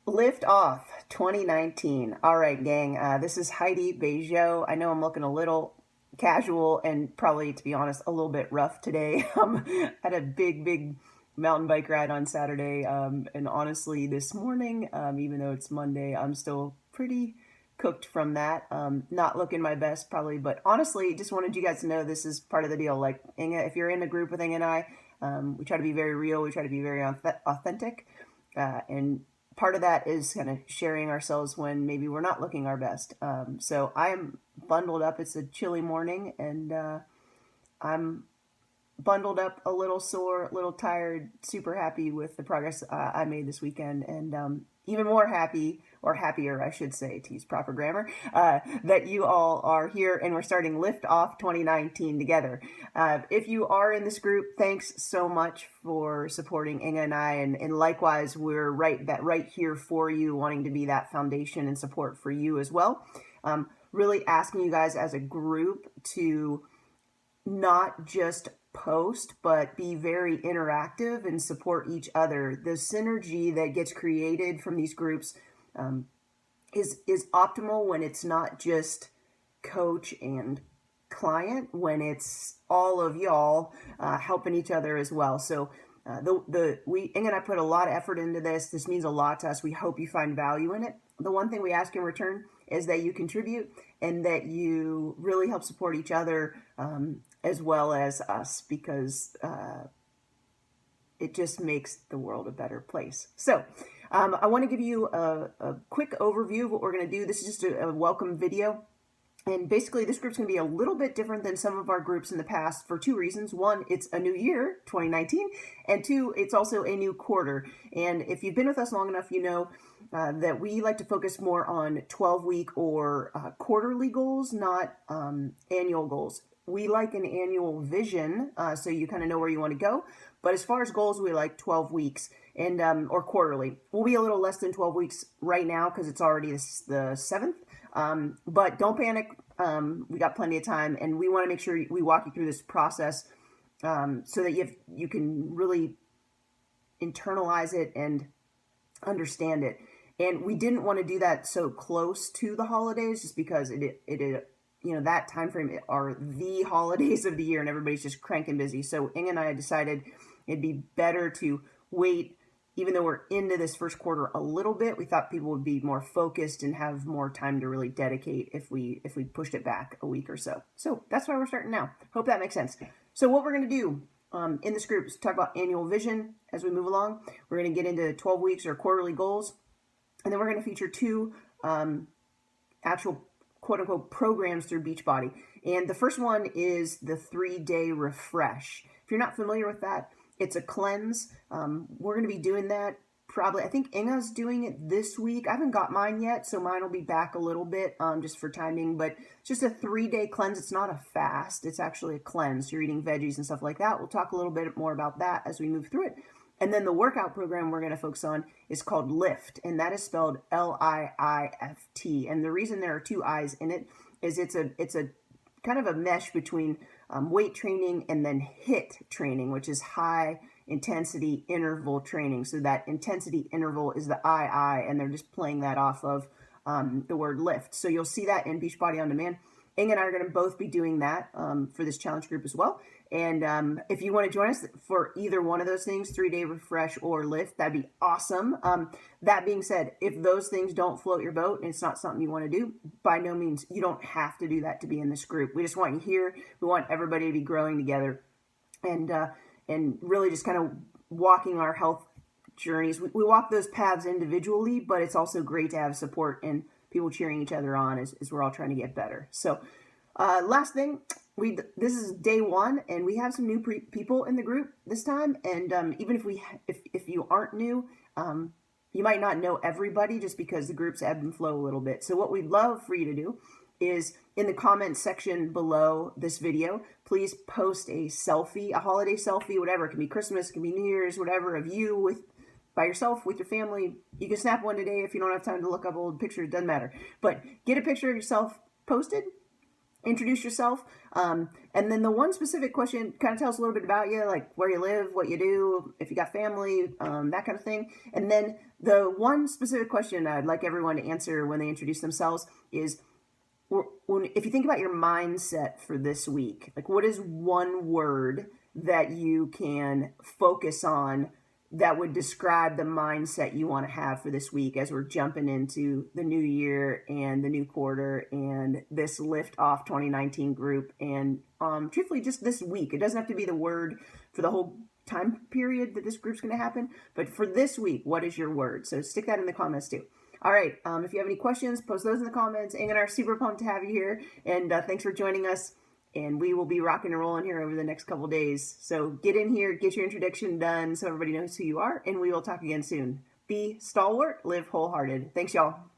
Lift Off 2019. All right, gang. This is Heidi Bejo. I know I'm looking a little casual and probably, to be honest, a little bit rough today. Had a big mountain bike ride on Saturday. And honestly, this morning, even though it's Monday, I'm still pretty cooked from that. Not looking my best probably, but honestly, just wanted you guys to know this is part of the deal. Like Inga, if you're in a group with Inga and I, we try to be very real. We try to be very authentic. And part of that is kind of sharing ourselves when maybe we're not looking our best. So I am bundled up. It's a chilly morning, and I'm bundled up, a little sore, a little tired, super happy with the progress I made this weekend, and even more happy, or happier, I should say, to use proper grammar, that you all are here and we're starting Lift Off 2019 together. If you are in this group, thanks so much for supporting Inga and I, and likewise, we're right here for you, wanting to be that foundation and support for you as well. Really asking you guys as a group to not just post, but be very interactive and support each other. The synergy that gets created from these groups is optimal when it's not just coach and client, when it's all of y'all helping each other as well. So Inga and I put a lot of effort into this. This means a lot to us. We hope you find value in it. The one thing we ask in return is that you contribute and that you really help support each other as well as us, because it just makes the world a better place. So I want to give you a quick overview of what we're going to do. This is just a welcome video. And basically, this group's going to be a little bit different than some of our groups in the past for two reasons. One, it's a new year, 2019, and two, it's also a new quarter. And if you've been with us long enough, you know that we like to focus more on 12-week or quarterly goals, not annual goals. We like an annual vision, so you kind of know where you want to go. But as far as goals, we like 12 weeks and or quarterly. We'll be a little less than 12 weeks right now because it's already the 7th. But don't panic. We got plenty of time, and we want to make sure we walk you through this process so that you can really internalize it and understand it. And we didn't want to do that so close to the holidays, just because it that time frame are the holidays of the year, and everybody's just cranking busy. So Inga and I decided it'd be better to wait. Even though we're into this first quarter a little bit, we thought people would be more focused and have more time to really dedicate if we pushed it back a week or so. So that's why we're starting now. Hope that makes sense. So what we're going to do in this group is talk about annual vision as we move along. We're going to get into 12 weeks or quarterly goals. And then we're going to feature two actual quote-unquote programs through Beachbody. And the first one is the 3-day refresh. If you're not familiar with that, it's a cleanse. We're going to be doing that probably. I think Inga's doing it this week. I haven't got mine yet, so mine will be back a little bit just for timing. But it's just a 3-day cleanse. It's not a fast. It's actually a cleanse. You're eating veggies and stuff like that. We'll talk a little bit more about that as we move through it. And then the workout program we're going to focus on is called Lift, and that is spelled Liift. And the reason there are two I's in it is it's a kind of a mesh between weight training and then HIIT training, which is high intensity interval training. So that intensity interval is the II, and they're just playing that off of the word lift. So you'll see that in Beachbody On Demand. Inga and I are going to both be doing that for this challenge group as well. And if you want to join us for either one of those things, 3-day refresh or lift, that'd be awesome. That being said, if those things don't float your boat and it's not something you want to do, by no means, you don't have to do that to be in this group. We just want you here. We want everybody to be growing together and really just kind of walking our health journeys. We walk those paths individually, but it's also great to have support and people cheering each other on as we're all trying to get better. So last thing, this is day one, and we have some new people in the group this time. And even if you aren't new, you might not know everybody just because the groups ebb and flow a little bit. So what we'd love for you to do is in the comment section below this video, please post a selfie, a holiday selfie, whatever. It can be Christmas, it can be New Year's, whatever, of you by yourself, with your family. You can snap one today if you don't have time to look up old pictures, it doesn't matter. But get a picture of yourself posted, introduce yourself. And then the one specific question kind of tells a little bit about you, like where you live, what you do, if you got family, that kind of thing. And then the one specific question I'd like everyone to answer when they introduce themselves is, if you think about your mindset for this week, like what is one word that you can focus on that would describe the mindset you want to have for this week as we're jumping into the new year and the new quarter and this Lift Off 2019 group, and truthfully just this week. It doesn't have to be the word for the whole time period that this group's going to happen, but for this week, what is your word? So stick that in the comments too. All right, if you have any questions, post those in the comments. Ang and I are super pumped to have you here, and thanks for joining us. And we will be rocking and rolling here over the next couple days. So get in here, get your introduction done so everybody knows who you are, and we will talk again soon. Be stalwart, live wholehearted. Thanks, y'all.